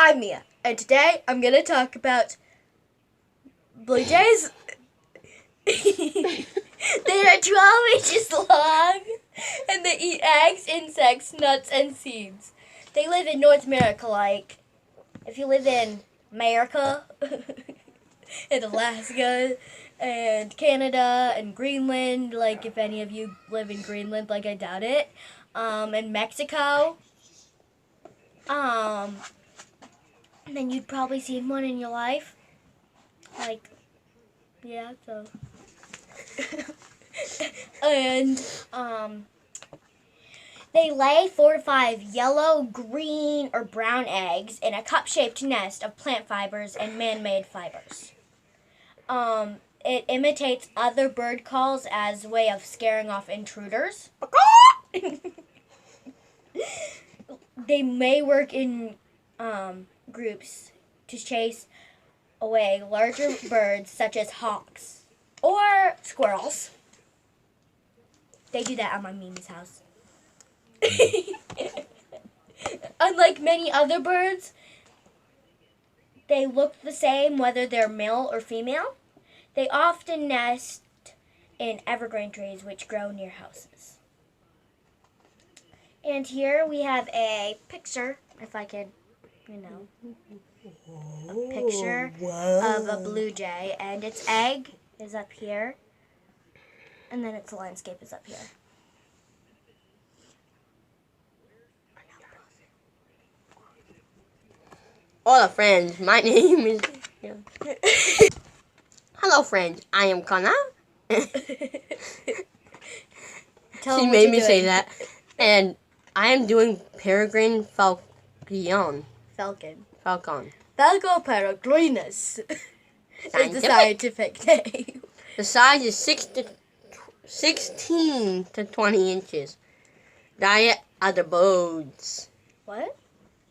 I'm Mia, and today I'm going to talk about blue jays. They are 12 inches long, and they eat eggs, insects, nuts, and seeds. They live in North America, like, if you live in America, and Alaska, and Canada, and Greenland, like, if any of you live in Greenland, like, I doubt it, and Mexico, and then you'd probably see one in your life, like, yeah, so, and, they lay 4 to 5 yellow, green, or brown eggs in a cup-shaped nest of plant fibers and man-made fibers. It imitates other bird calls as a way of scaring off intruders. They may work in groups to chase away larger birds such as hawks or squirrels. They do that at my Mimi's house. Unlike many other birds, they look the same whether they're male or female. They often nest in evergreen trees which grow near houses. And here we have a picture, if I can, a picture of a blue jay, and its egg is up here, and then its landscape is up here. Hello friends, my name is... Hello friends, I am Connor. She made me say that. And I am doing Peregrine Falcon. Falcon. Falcon peregrinus is the scientific name. The size is 16 to 20 inches. Diet other birds. What?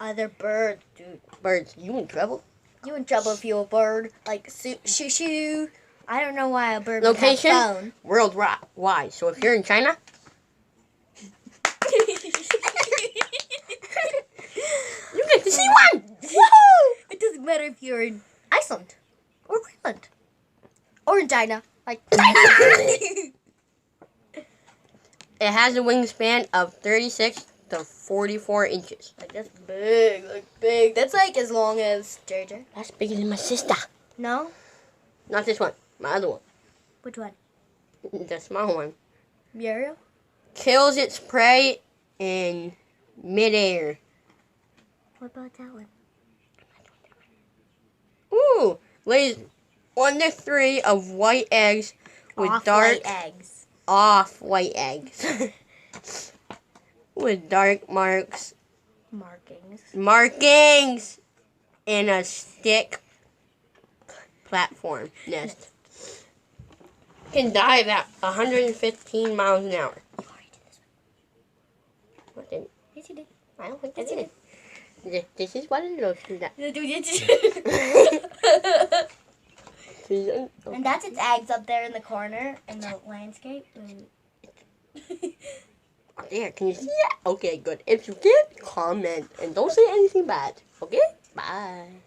Other birds, dude. Birds, you in trouble? You in trouble if you're a bird. Like, shoo shoo. I don't know why a bird Location? would have phone. Worldwide. So if you're in China... you get to see one! Woohoo! It doesn't matter if you're in Iceland. Or Greenland. Or in China. Like, China! It has a wingspan of 36 to 44 inches. Like, that's big. Like, big. That's like as long as JJ. That's bigger than my sister. No? Not this one. My other one. Which one? The small one. Muriel? Kills its prey in midair. What about that one? Ooh! Lays 1 to 3 of white eggs with Off-white eggs. Off-white eggs. With dark markings in a stick platform nest. Can dive at 115 miles an hour. You already did this one. What did? Yes, you did. I don't think Yes, I did. This is what it looks like. And that's its eggs up there in the corner in the landscape. Oh, there, can you see that? Okay, good. If you did, comment and don't say anything bad. Okay? Bye.